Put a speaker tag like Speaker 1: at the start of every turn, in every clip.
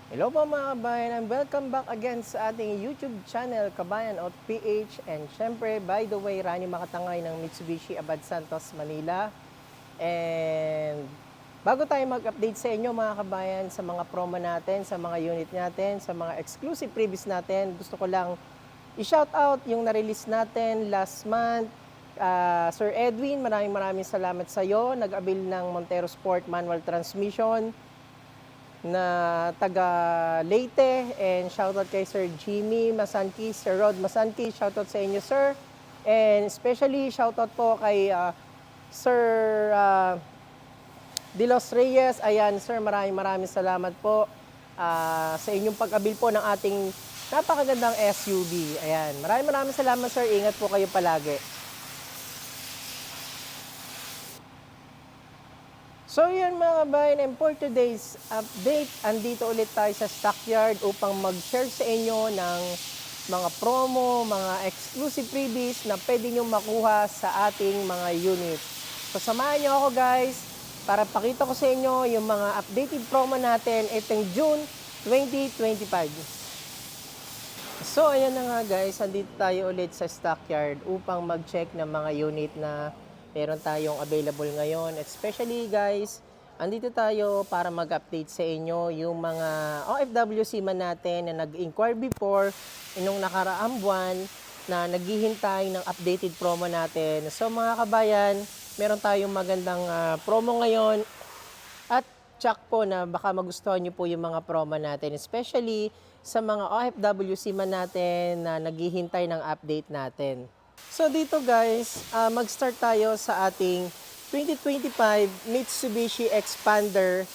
Speaker 1: Hello po mga kabayan and welcome back again sa ating YouTube channel Kabayan Out PH. And syempre, by the way, Rani Makatangay ng Mitsubishi Abad Santos, Manila. And bago tayo mag-update sa inyo mga kabayan sa mga promo natin, sa mga unit natin, sa mga exclusive previews natin, gusto ko lang i-shout out yung na-release natin last month. Sir Edwin, maraming salamat sa iyo. Nag-avail ng Montero Sport Manual Transmission na taga Leyte, and shoutout kay Sir Jimmy Masanki, Sir Rod Masanki, shoutout sa inyo sir. And especially shoutout po kay Sir De Los Reyes. Ayan sir, maraming salamat po sa inyong pag-abil po ng ating napakagandang SUV. Ayan, maraming salamat sir, ingat po kayo palagi. So yan mga kabayan, and for today's update, andito ulit tayo sa Stockyard upang mag-share sa inyo ng mga promo, mga exclusive freebies na pwede nyo makuha sa ating mga unit. So samahan nyo ako guys, para pakita ko sa inyo yung mga updated promo natin itong June 2025. So ayan na nga guys, andito tayo ulit sa Stockyard upang mag-check ng mga unit na meron tayong available ngayon. Especially guys, andito tayo para mag-update sa inyo yung mga OFWC man natin na nag-inquire before inong nakaraang buwan na naghihintay ng updated promo natin. So mga kabayan, meron tayong magandang promo ngayon at check po na baka magustuhan nyo po yung mga promo natin. Especially sa mga OFWC man natin na naghihintay ng update natin. So dito guys, mag-start tayo sa ating 2025 Mitsubishi Expander.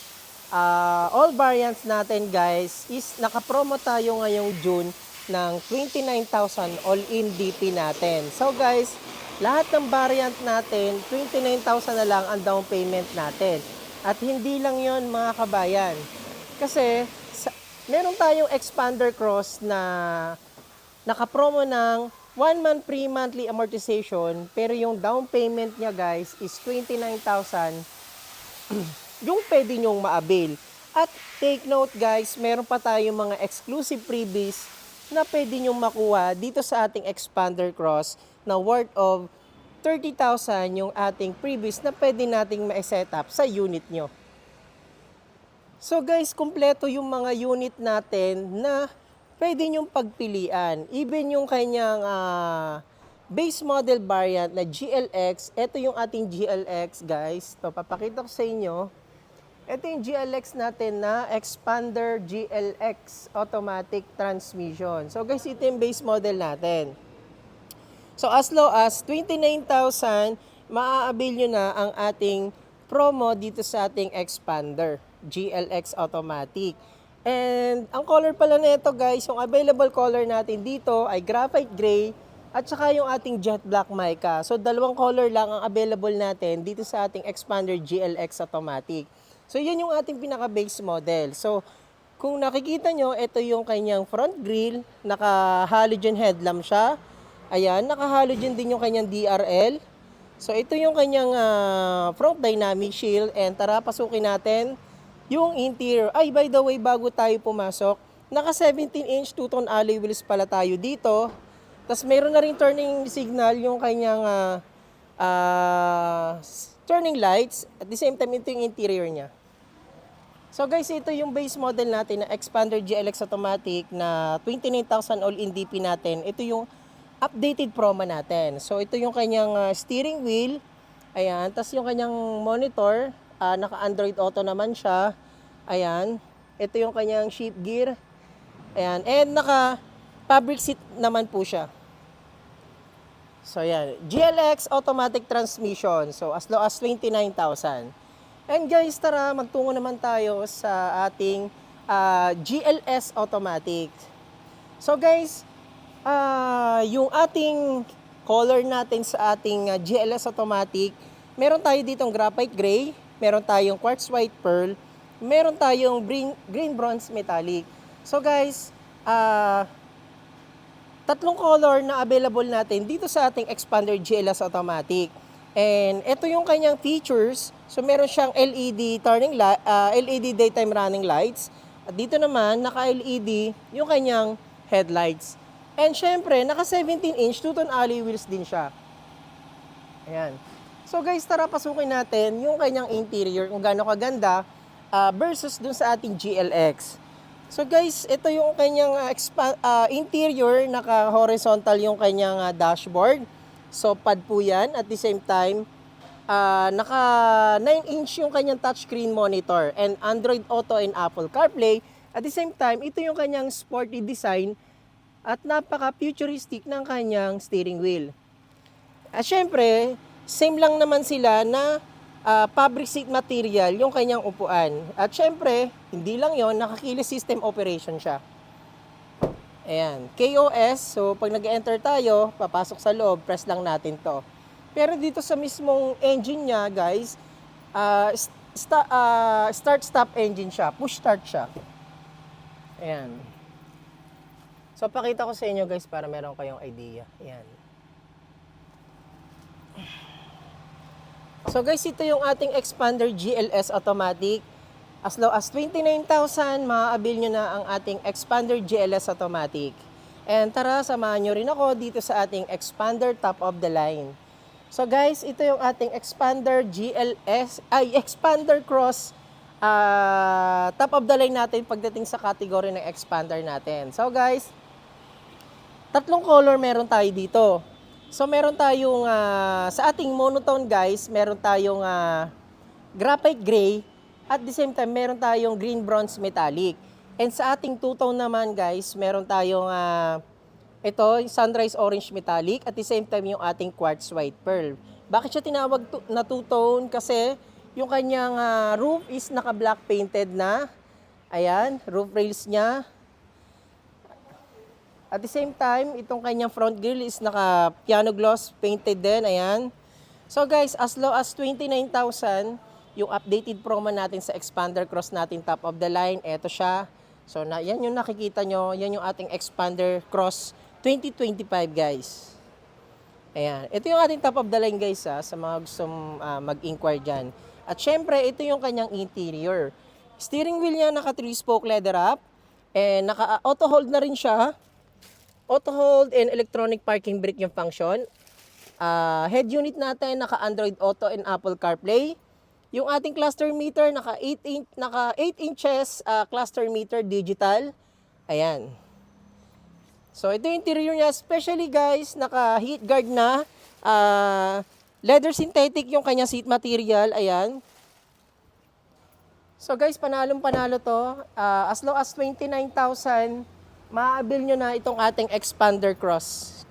Speaker 1: All variants natin guys is nakapromo tayo ngayong June ng 29,000 all-in DP natin. So guys, lahat ng variant natin, 29,000 na lang ang down payment natin. At hindi lang yon mga kabayan. Kasi meron tayong Expander Cross na nakapromo ng 1 month free monthly amortization, pero yung down payment niya guys is 29,000 yung pwede nyong ma-avail. At take note guys, meron pa tayong mga exclusive freebies na pwede nyong makuha dito sa ating Expander Cross na worth of 30,000 yung ating freebies na pwede nating ma-set up sa unit nyo. So guys, kumpleto yung mga unit natin na pwede nyong pagpilian. Even yung kanyang base model variant na GLX, ito yung ating GLX guys. Ito, papakita ko sa inyo. Ito yung GLX natin na Expander GLX automatic transmission. So guys, ito yung base model natin. So as low as 29,000, maa-avail nyo na ang ating promo dito sa ating Expander GLX automatic. And ang color pala nito guys, yung available color natin dito ay graphite gray at saka yung ating jet black mica. So dalawang color lang ang available natin dito sa ating Expander GLX automatic. So yan yung ating pinaka base model. So kung nakikita nyo, ito yung kanyang front grille, naka halogen headlamp siya. Ayan, naka halogen din yung kanyang DRL. So ito yung kanyang front dynamic shield, and tara pasukin natin yung interior. Ay, by the way, bago tayo pumasok, naka 17-inch two-tone alloy wheels pala tayo dito. Tapos meron na rin turning signal yung kanyang turning lights. At the same time, ito yung interior niya. So guys, ito yung base model natin na Expander GLX automatic na 29,000 all-in DP natin. Ito yung updated promo natin. So ito yung kanyang steering wheel. Ayan, tapos yung kanyang monitor. Naka-Android Auto naman siya. Ayan. Ito yung kanyang shift gear. Ayan. And naka-fabric seat naman po siya. So, ayan. GLX automatic transmission. So, as low as 29,000. And guys, tara, magtungo naman tayo sa ating GLS automatic. So, guys, yung ating color natin sa ating GLS automatic, meron tayo ditong graphite gray, meron tayong quartz white pearl, meron tayong green bronze metallic. So guys, tatlong color na available natin dito sa ating Expander GLS automatic. And ito yung kanyang features. So meron siyang LED LED daytime running lights, At dito naman, naka-LED yung kanyang headlights. And syempre, naka 17-inch two-tone alloy wheels din siya. Ayan. So guys, tara pasukin natin yung kanyang interior kung gaano kaganda versus dun sa ating GLX. So guys, ito yung kanyang interior, naka-horizontal yung kanyang dashboard. So pad po yan. At the same time, naka 9-inch yung kanyang touchscreen monitor and Android Auto and Apple CarPlay. At the same time, ito yung kanyang sporty design at napaka-futuristic ng kanyang steering wheel. At syempre, same lang naman sila na fabric seat material yung kanyang upuan. At syempre, hindi lang yon, naka-keyless system operation siya. Ayan, KOS. So, pag nag-enter tayo, papasok sa loob, press lang natin to. Pero dito sa mismong engine niya, guys, start-stop engine siya. Push start siya. Ayan. So, pakita ko sa inyo, guys, para meron kayong idea. Ayan. So guys, ito yung ating Expander GLS Automatic. As low as 29,000, maa-avail nyo na ang ating Expander GLS Automatic. And tara, samahan nyo rin ako dito sa ating Expander top of the line. So guys, ito yung ating Expander Expander Cross top of the line natin pagdating sa category ng Expander natin. So guys, tatlong color meron tayo dito. So meron tayong, sa ating monotone guys, meron tayong graphite gray. At the same time, meron tayong green bronze metallic. And sa ating two-tone naman guys, meron tayong, ito, sunrise orange metallic. At the same time, yung ating quartz white pearl. Bakit siya tinawag na two-tone? Kasi yung kanyang roof is naka-black painted na. Ayan, roof rails niya. At the same time, itong kanyang front grille is naka piano gloss painted din. Ayan. So guys, as low as 29,000, yung updated promo natin sa Expander Cross natin top of the line. Ito siya. So yan yung nakikita nyo. Yan yung ating Expander Cross 2025 guys. Ayan. Ito yung ating top of the line guys sa mga gustong mag-inquire dyan. At syempre, ito yung kanyang interior. Steering wheel niya naka 3-spoke leather wrap. And naka auto hold na rin siya. Auto hold and electronic parking brake yung function. Head unit natin naka Android Auto and Apple CarPlay. Yung ating cluster meter naka 8 inches cluster meter digital. Ayan. So ito yung interior niya, especially guys, naka heat guard na leather synthetic yung kanyang seat material. Ayan. So guys, panalong-panalo to. As low as 29,000, maa-avail nyo na itong ating Expander Cross.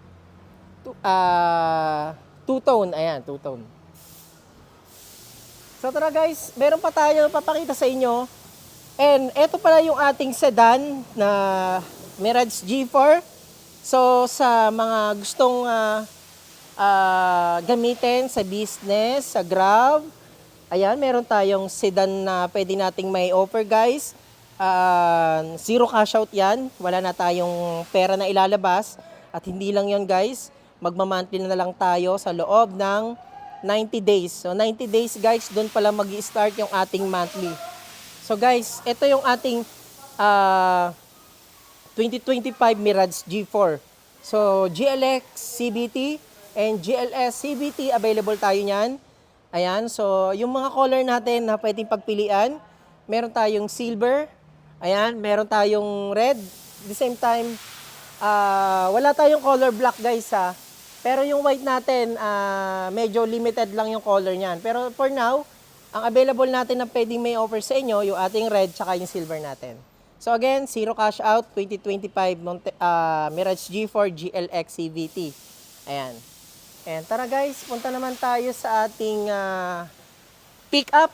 Speaker 1: Two-tone. Ayan, two-tone. So tara guys, meron pa tayo papakita sa inyo. And ito pala yung ating sedan na Mirage G4. So sa mga gustong gamitin sa business, sa Grab, ayan, meron tayong sedan na pwede nating may offer guys. Zero cash out yan. Wala na tayong pera na ilalabas. At hindi lang yon guys. Magmamonthly na lang tayo sa loob ng 90 days. So 90 days guys, doon pala mag-i-start yung ating monthly. So guys, ito yung ating 2025 Mirage G4. So GLX CVT and GLS CVT available tayo niyan. Ayan, so yung mga color natin na pwedeng pagpilian, meron tayong silver. Ayan, meron tayong red. At the same time, wala tayong color black guys ha. Pero yung white natin, medyo limited lang yung color niyan. Pero for now, ang available natin na pwedeng may offer sa inyo, yung ating red tsaka yung silver natin. So again, zero cash out, 2025 Mirage G4 GLX CVT. Ayan. And tara guys, punta naman tayo sa ating pick-up.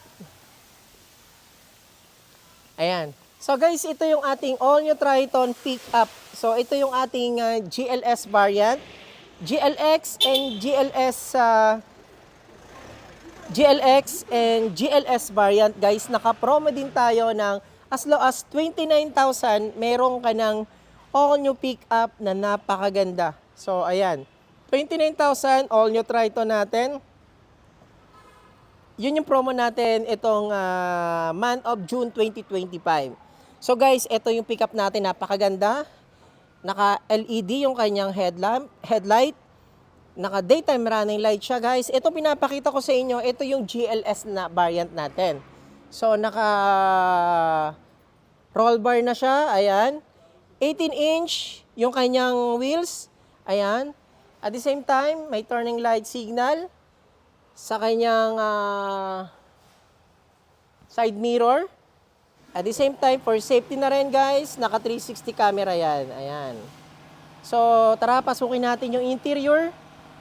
Speaker 1: Ayan. So guys, ito yung ating all-new Triton pick-up. So ito yung ating GLS variant. GLX and GLS variant guys. Naka-promo din tayo ng as low as 29,000. Meron ka ng all-new pick-up na napakaganda. So ayan. 29,000 all-new Triton natin. Yun yung promo natin itong month of June 2025. So guys, ito yung pickup natin, napakaganda. Naka-LED yung kanyang headlight. Naka-daytime running light siya guys. Ito pinapakita ko sa inyo, ito yung GLS na variant natin. So naka-roll bar na siya, ayan. 18-inch yung kanyang wheels, ayan. At the same time, may turning light signal sa kanyang side mirror. At the same time, for safety na rin guys, naka 360 camera yan. Ayan. So, tara, pasukin natin yung interior.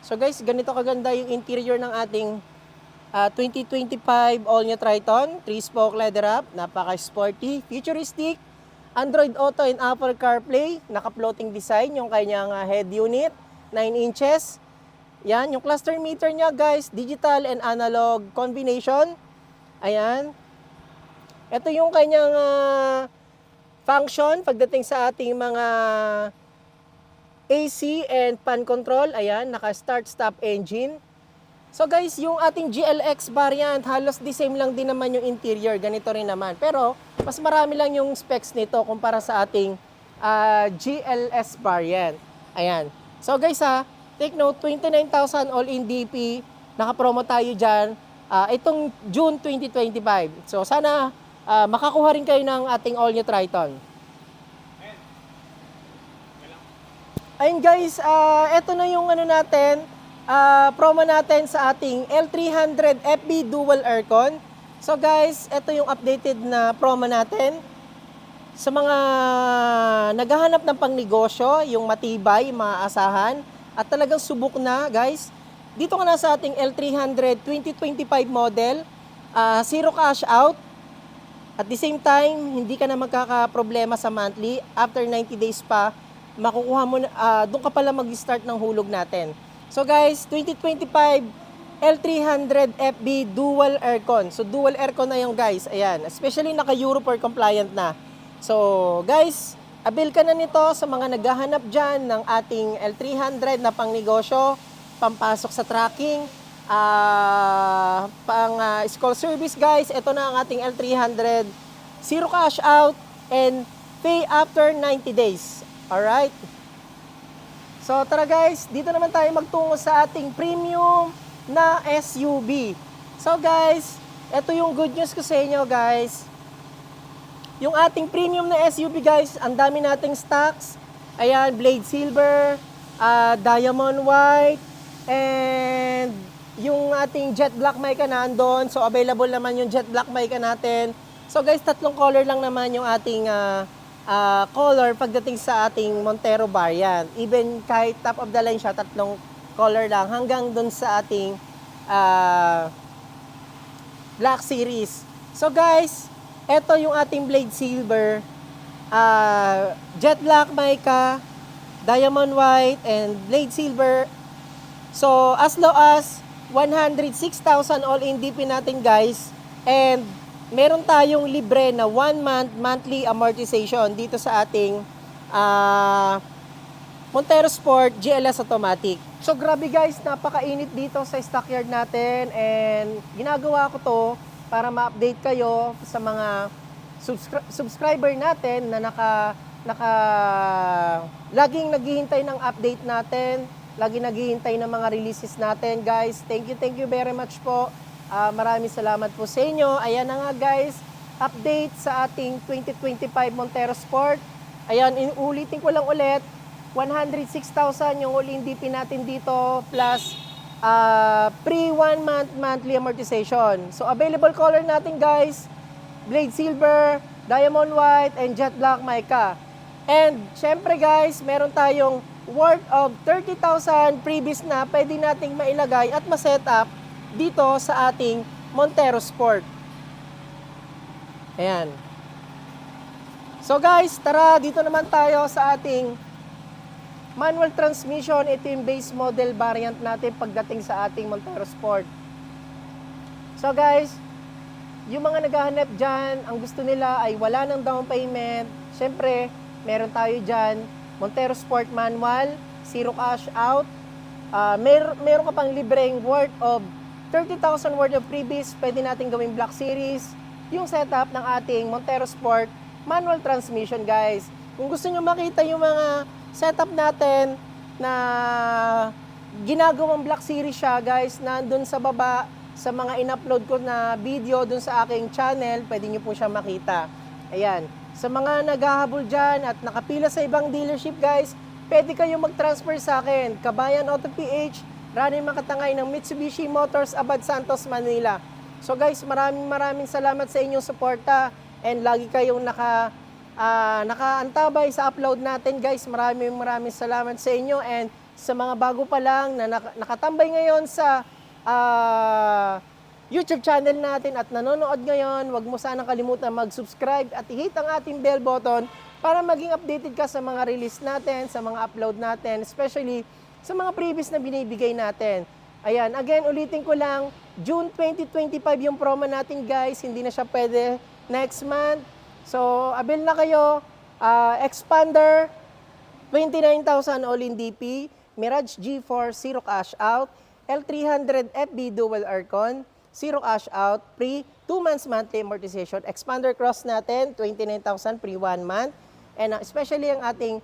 Speaker 1: So guys, ganito kaganda yung interior ng ating 2025 all-new Triton. 3-spoke leather wrap, napaka-sporty, futuristic, Android Auto and Apple CarPlay, naka-floating design yung kanyang head unit, 9 inches. Yan, yung cluster meter niya guys, digital and analog combination. Ayan. Ito yung kanyang function pagdating sa ating mga AC and fan control. Ayan, naka-start-stop engine. So guys, yung ating GLX variant, halos the same lang din naman yung interior. Ganito rin naman. Pero, mas marami lang yung specs nito kumpara sa ating GLS variant. Ayan. So guys take note, 29,000 all-in DP. Naka-promo tayo dyan. Itong June 2025. So sana makakuha rin kayo ng ating all-new Triton. Ayun guys, ito na yung ano natin, promo natin sa ating L300 FB Dual Aircon. So guys, ito yung updated na promo natin. Sa mga naghahanap ng pangnegosyo, yung matibay, maaasahan, at talagang subok na guys, dito ka na sa ating L300 2025 model, zero cash out. At the same time, hindi ka na magkakaproblema sa monthly. After 90 days pa, makukuha mo na, doon ka pala mag-start ng hulog natin. So guys, 2025 L300 FB Dual Aircon. So dual aircon na yung guys. Ayan, especially naka-Euro 4 compliant na. So guys, avail ka na nito sa mga naghahanap dyan ng ating L300 na pangnegosyo, pampasok sa tracking, school service guys. Ito na ang ating L300, zero cash out and pay after 90 days. Alright, so tara guys, dito naman tayo magtungo sa ating premium na SUV. So guys, ito yung good news ko sa inyo guys. Yung ating premium na SUV guys, ang dami nating stocks. Ayan, blade silver, diamond white, and yung ating jet black mica nandun. So available naman yung jet black mica natin. So guys, tatlong color lang naman yung ating color pagdating sa ating Montero variant. Even kahit top of the line siya, tatlong color lang hanggang dun sa ating Black Series. So guys, eto yung ating blade silver, jet black mica, diamond white, and blade silver. So as low as 106,000 all-in DP natin guys, and meron tayong libre na 1 month monthly amortization dito sa ating Montero Sport GLS Automatic. So grabe guys, napakainit dito sa stockyard natin, and ginagawa ko to para ma-update kayo sa mga subscriber natin na laging naghihintay ng update natin, laging naghihintay ng mga releases natin guys. Thank you very much po. Maraming salamat po sa inyo. Ayan na nga guys, update sa ating 2025 Montero Sport. Ayan, inulitin ko lang ulit, 106,000 yung all-in DP natin dito, plus pre 1 month monthly amortization. So available color natin guys, blade silver, diamond white, and jet black mica. And syempre guys, meron tayong worth of 30,000 previous na pwede nating mailagay at ma-set up dito sa ating Montero Sport. Ayan. So guys, tara, dito naman tayo sa ating manual transmission. Ito yung base model variant natin pagdating sa ating Montero Sport. So guys, yung mga naghahanap dyan, ang gusto nila ay wala ng down payment. Siyempre, meron tayo dyan, Montero Sport manual, zero cash out. Meron ka pang libreng worth of 30,000 worth of freebies. Pwede natin gawing Black Series. Yung setup ng ating Montero Sport manual transmission, guys. Kung gusto nyo makita yung mga setup natin na ginagawang Black Series siya, guys, nandun sa baba sa mga in-upload ko na video dun sa aking channel, pwede nyo po siya makita. Ayan. Sa mga naghahabol dyan at nakapila sa ibang dealership, guys, pwede kayong mag-transfer sa akin. Kabayan Auto PH, Rani Makatangay ng Mitsubishi Motors, Abad Santos, Manila. So guys, maraming salamat sa inyong suporta and lagi kayong nakaantabay sa upload natin, guys. Maraming salamat sa inyo, and sa mga bago pa lang na nakatambay ngayon sa YouTube channel natin at nanonood ngayon, wag mo sanang kalimutan mag-subscribe at i-hit ang ating bell button para maging updated ka sa mga release natin, sa mga upload natin, especially sa mga previous na binibigay natin. Ayan, again, ulitin ko lang, June 2025 yung promo natin, guys. Hindi na siya pwede next month. So, avail na kayo. Expander, 29,000 all-in DP. Mirage G4, 0 cash out. L300 FB dual aircon, 0 cash out. Pre, 2 months monthly amortization. Expander Cross natin, 29,000 pre 1 month. And especially ang ating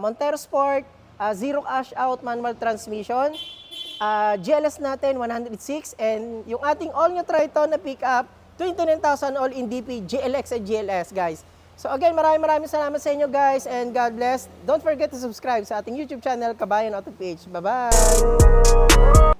Speaker 1: Montero Sport, 0 cash out manual transmission. GLS natin 106, and yung ating all-new Triton na pickup 29,000 all in DP, GLX at GLS, guys. So again, maraming salamat sa inyo, guys, and God bless. Don't forget to subscribe sa ating YouTube channel, Kabayan Auto PH. Bye-bye!